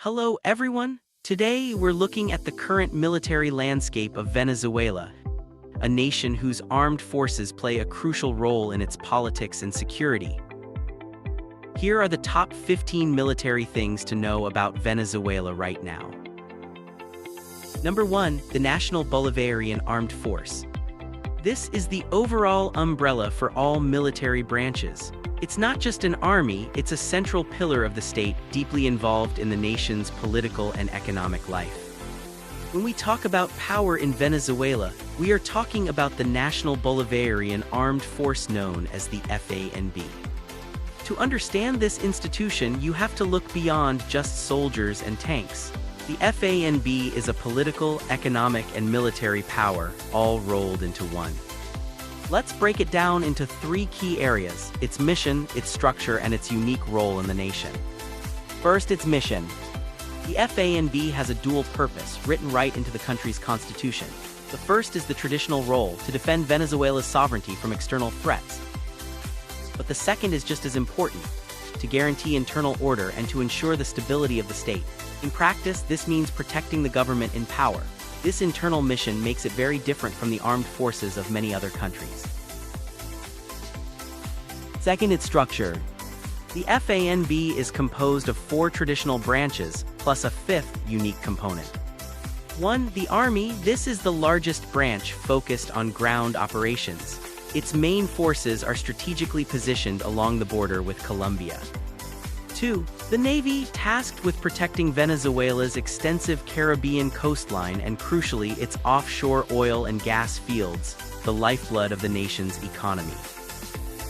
Hello everyone! Today we're looking at the current military landscape of Venezuela, a nation whose armed forces play a crucial role in its politics and security. Here are the top 15 military things to know about Venezuela right now. Number 1. The National Bolivarian Armed Force. This is the overall umbrella for all military branches. It's not just an army, it's a central pillar of the state, deeply involved in the nation's political and economic life. When we talk about power in Venezuela, we are talking about the National Bolivarian Armed Force known as the FANB. To understand this institution, you have to look beyond just soldiers and tanks. The FANB is a political, economic, and military power, all rolled into one. Let's break it down into three key areas: its mission, its structure, and its unique role in the nation. First, its mission. The FANB has a dual purpose, written right into the country's constitution. The first is the traditional role, to defend Venezuela's sovereignty from external threats. But the second is just as important, to guarantee internal order and to ensure the stability of the state. In practice, this means protecting the government in power. This internal mission makes it very different from the armed forces of many other countries. Second, its structure. The FANB is composed of 4 traditional branches, plus a 5th unique component. 1. The Army. This is the largest branch focused on ground operations. Its main forces are strategically positioned along the border with Colombia. 2. The Navy, tasked with protecting Venezuela's extensive Caribbean coastline and crucially its offshore oil and gas fields, the lifeblood of the nation's economy.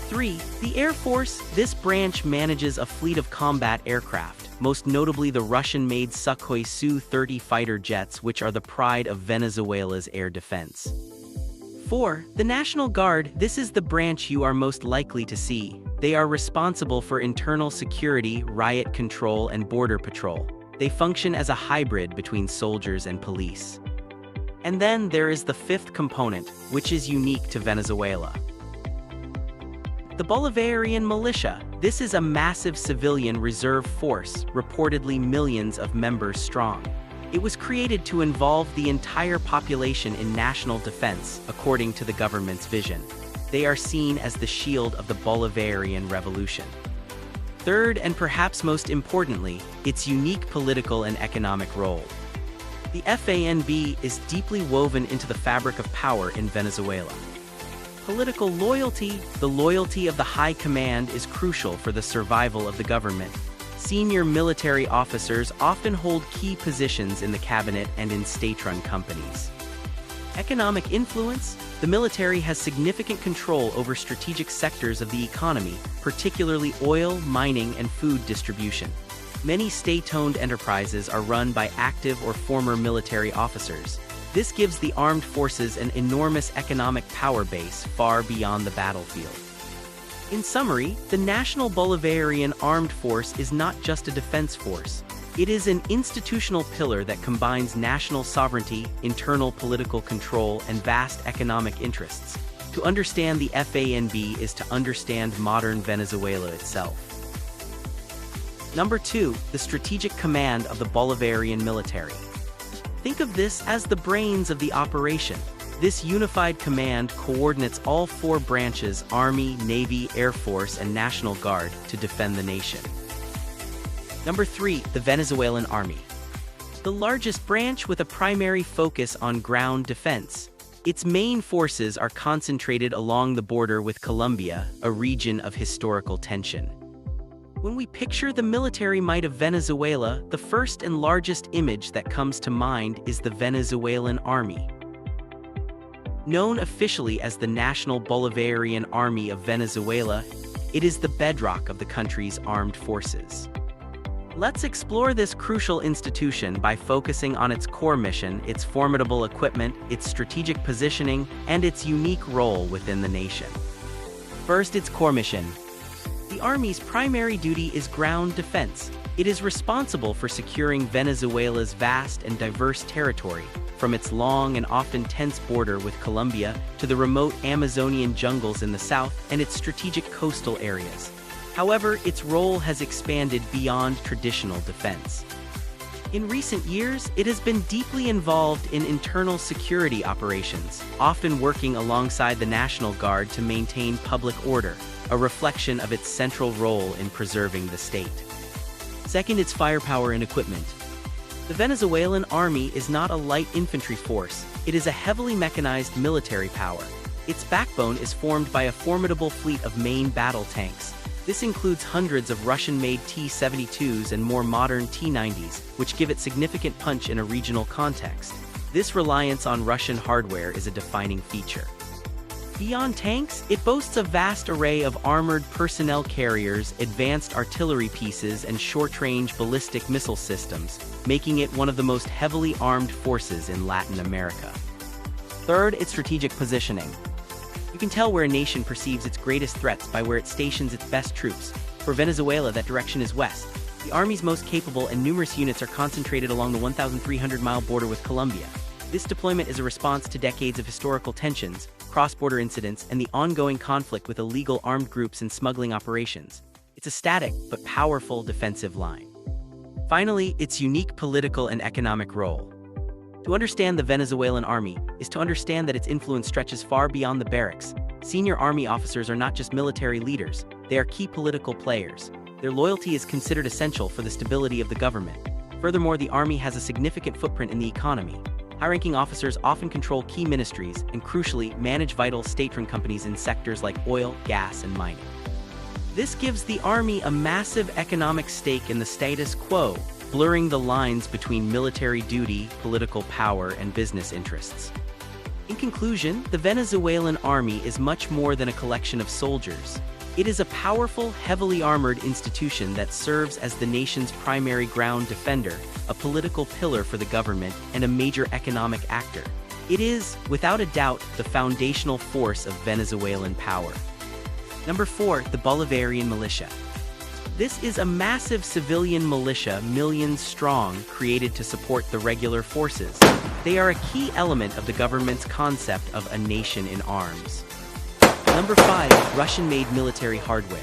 3. The Air Force. This branch manages a fleet of combat aircraft, most notably the Russian-made Sukhoi Su-30 fighter jets, which are the pride of Venezuela's air defense. 4. The National Guard. This is the branch you are most likely to see. They are responsible for internal security, riot control, and border patrol. They function as a hybrid between soldiers and police. And then there is the 5th component, which is unique to Venezuela. The Bolivarian Militia. This is a massive civilian reserve force, reportedly millions of members strong. It was created to involve the entire population in national defense, according to the government's vision. They are seen as the shield of the Bolivarian Revolution. Third, and perhaps most importantly, its unique political and economic role. The FANB is deeply woven into the fabric of power in Venezuela. Political loyalty. The loyalty of the high command is crucial for the survival of the government. Senior military officers often hold key positions in the cabinet and in state-run companies. Economic influence. The military has significant control over strategic sectors of the economy, particularly oil, mining, and food distribution. Many state-owned enterprises are run by active or former military officers. This gives the armed forces an enormous economic power base far beyond the battlefield. In summary, the National Bolivarian Armed Force is not just a defense force. It is an institutional pillar that combines national sovereignty, internal political control, and vast economic interests. To understand the FANB is to understand modern Venezuela itself. Number 2. The strategic command of the Bolivarian military. Think of this as the brains of the operation. This unified command coordinates all 4 branches: Army, Navy, Air Force, and National Guard to defend the nation. Number 3. The Venezuelan Army. The largest branch with a primary focus on ground defense. Its main forces are concentrated along the border with Colombia, a region of historical tension. When we picture the military might of Venezuela, the first and largest image that comes to mind is the Venezuelan Army. Known officially as the National Bolivarian Army of Venezuela, it is the bedrock of the country's armed forces. Let's explore this crucial institution by focusing on its core mission, its formidable equipment, its strategic positioning, and its unique role within the nation. First, its core mission. The Army's primary duty is ground defense. It is responsible for securing Venezuela's vast and diverse territory, from its long and often tense border with Colombia to the remote Amazonian jungles in the south and its strategic coastal areas. However, its role has expanded beyond traditional defense. In recent years, it has been deeply involved in internal security operations, often working alongside the National Guard to maintain public order, a reflection of its central role in preserving the state. Second, its firepower and equipment. The Venezuelan army is not a light infantry force, it is a heavily mechanized military power. Its backbone is formed by a formidable fleet of main battle tanks. This includes hundreds of Russian-made T-72s and more modern T-90s, which give it significant punch in a regional context. This reliance on Russian hardware is a defining feature. Beyond tanks, it boasts a vast array of armored personnel carriers, advanced artillery pieces, and short-range ballistic missile systems, making it one of the most heavily armed forces in Latin America. Third, its strategic positioning. You can tell where a nation perceives its greatest threats by where it stations its best troops. For Venezuela, that direction is west. The army's most capable and numerous units are concentrated along the 1,300-mile border with Colombia. This deployment is a response to decades of historical tensions, cross-border incidents, and the ongoing conflict with illegal armed groups and smuggling operations. It's a static but powerful defensive line. Finally, its unique political and economic role. To understand the Venezuelan army is to understand that its influence stretches far beyond the barracks. Senior army officers are not just military leaders, they are key political players. Their loyalty is considered essential for the stability of the government. Furthermore, the army has a significant footprint in the economy. High-ranking officers often control key ministries and, crucially, manage vital state-run companies in sectors like oil, gas, and mining. This gives the army a massive economic stake in the status quo, blurring the lines between military duty, political power, and business interests. In conclusion, the Venezuelan army is much more than a collection of soldiers. It is a powerful, heavily armored institution that serves as the nation's primary ground defender, a political pillar for the government, and a major economic actor. It is, without a doubt, the foundational force of Venezuelan power. Number 4, the Bolivarian militia. This is a massive civilian militia, millions strong, created to support the regular forces. They are a key element of the government's concept of a nation in arms. Number 5, Russian-made military hardware.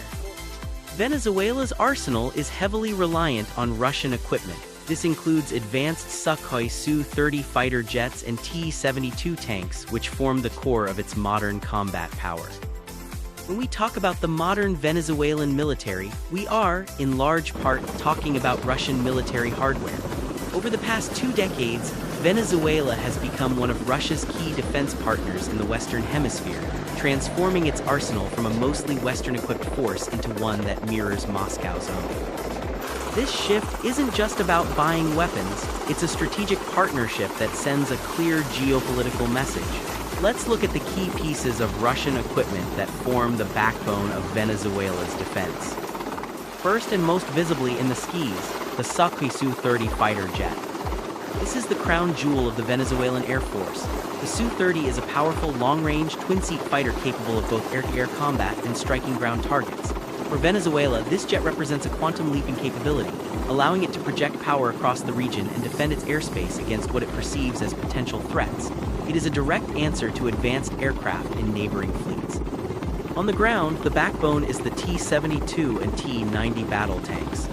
Venezuela's arsenal is heavily reliant on Russian equipment. This includes advanced Sukhoi Su-30 fighter jets and T-72 tanks, which form the core of its modern combat power. When we talk about the modern Venezuelan military, we are, in large part, talking about Russian military hardware. Over the past 2 decades, Venezuela has become one of Russia's key defense partners in the Western Hemisphere, transforming its arsenal from a mostly Western-equipped force into one that mirrors Moscow's own. This shift isn't just about buying weapons, it's a strategic partnership that sends a clear geopolitical message. Let's look at the key pieces of Russian equipment that form the backbone of Venezuela's defense. First and most visibly in the skies, the Sukhoi Su-30 fighter jet. This is the crown jewel of the Venezuelan Air Force. The Su-30 is a powerful, long-range, twin-seat fighter capable of both air-to-air combat and striking ground targets. For Venezuela, this jet represents a quantum leap in capability, allowing it to project power across the region and defend its airspace against what it perceives as potential threats. It is a direct answer to advanced aircraft in neighboring fleets. On the ground, the backbone is the T-72 and T-90 battle tanks.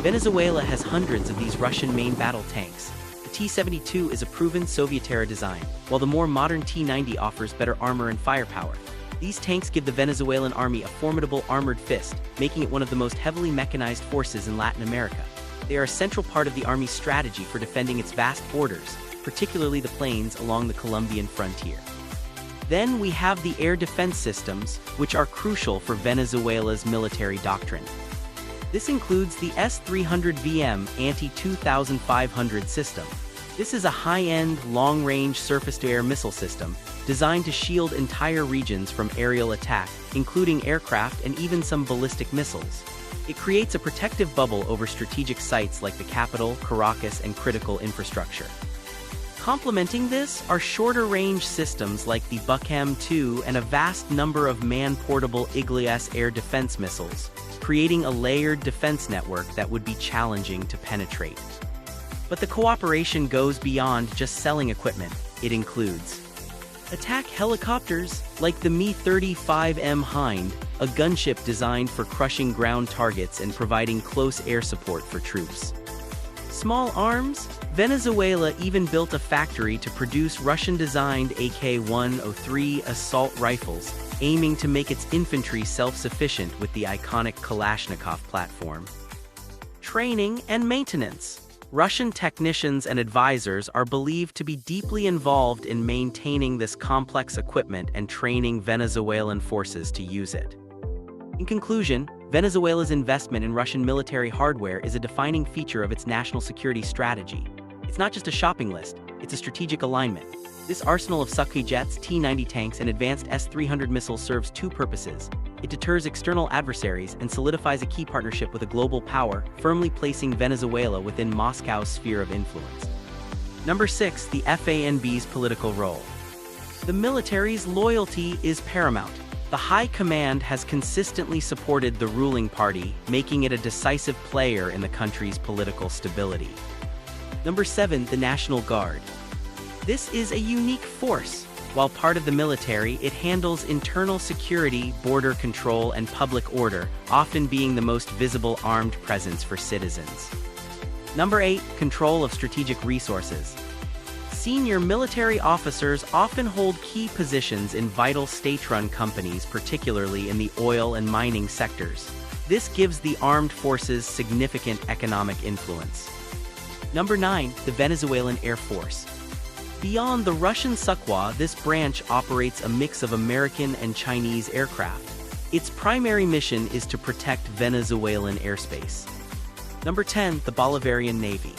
Venezuela has hundreds of these Russian main battle tanks. The T-72 is a proven Soviet-era design, while the more modern T-90 offers better armor and firepower. These tanks give the Venezuelan army a formidable armored fist, making it one of the most heavily mechanized forces in Latin America. They are a central part of the army's strategy for defending its vast borders, particularly the plains along the Colombian frontier. Then we have the air defense systems, which are crucial for Venezuela's military doctrine. This includes the S-300VM anti-2500 system. This is a high-end, long-range surface-to-air missile system designed to shield entire regions from aerial attack, including aircraft and even some ballistic missiles. It creates a protective bubble over strategic sites like the capital, Caracas, and critical infrastructure. Complementing this are shorter-range systems like the Buckham-2 and a vast number of man-portable Iglesias air defense missiles, creating a layered defense network that would be challenging to penetrate. But the cooperation goes beyond just selling equipment. It includes attack helicopters, like the Mi-35M Hind, a gunship designed for crushing ground targets and providing close air support for troops. Small arms? Venezuela even built a factory to produce Russian-designed AK-103 assault rifles, aiming to make its infantry self-sufficient with the iconic Kalashnikov platform. Training and maintenance. Russian technicians and advisors are believed to be deeply involved in maintaining this complex equipment and training Venezuelan forces to use it. In conclusion, Venezuela's investment in Russian military hardware is a defining feature of its national security strategy. It's not just a shopping list, it's a strategic alignment. This arsenal of Sukhoi jets, T-90 tanks, and advanced S-300 missiles serves two purposes. It deters external adversaries and solidifies a key partnership with a global power, firmly placing Venezuela within Moscow's sphere of influence. Number 6. The FANB's political role. The military's loyalty is paramount. The High Command has consistently supported the ruling party, making it a decisive player in the country's political stability. Number 7. The National Guard. This is a unique force. While part of the military, it handles internal security, border control, and public order, often being the most visible armed presence for citizens. Number 8. Control of strategic resources. Senior military officers often hold key positions in vital state-run companies, particularly in the oil and mining sectors. This gives the armed forces significant economic influence. Number 9. The Venezuelan Air Force. Beyond the Russian Sukhoi, this branch operates a mix of American and Chinese aircraft. Its primary mission is to protect Venezuelan airspace. Number 10. The Bolivarian Navy.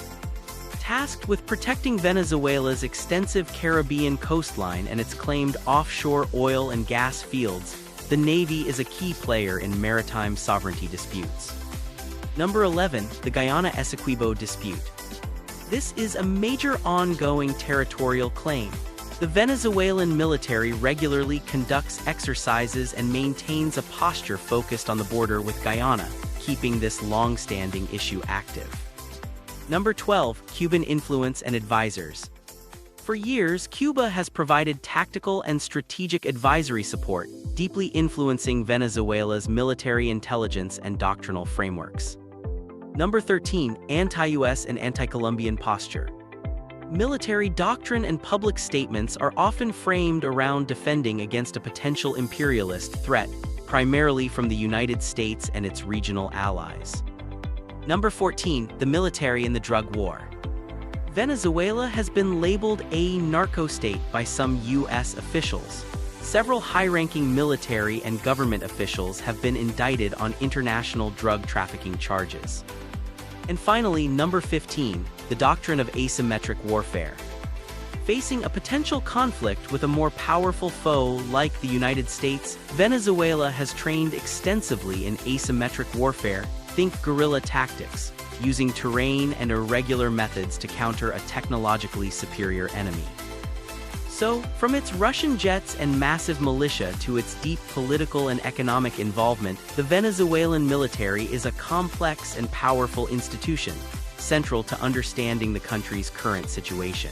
Tasked with protecting Venezuela's extensive Caribbean coastline and its claimed offshore oil and gas fields, the Navy is a key player in maritime sovereignty disputes. Number 11. The Guyana Essequibo dispute. This is a major ongoing territorial claim. The Venezuelan military regularly conducts exercises and maintains a posture focused on the border with Guyana, keeping this long-standing issue active. Number 12. Cuban influence and advisors. For years, Cuba has provided tactical and strategic advisory support, deeply influencing Venezuela's military intelligence and doctrinal frameworks. Number 13. Anti-US and anti-Colombian posture. Military doctrine and public statements are often framed around defending against a potential imperialist threat, primarily from the United States and its regional allies. Number 14. The military in the drug war. Venezuela has been labeled a narco-state by some U.S. officials. Several high-ranking military and government officials have been indicted on international drug trafficking charges. And finally, number 15. The doctrine of asymmetric warfare. Facing a potential conflict with a more powerful foe like the United States, Venezuela has trained extensively in asymmetric warfare. Think guerrilla tactics, using terrain and irregular methods to counter a technologically superior enemy. So, from its Russian jets and massive militia to its deep political and economic involvement, the Venezuelan military is a complex and powerful institution, central to understanding the country's current situation.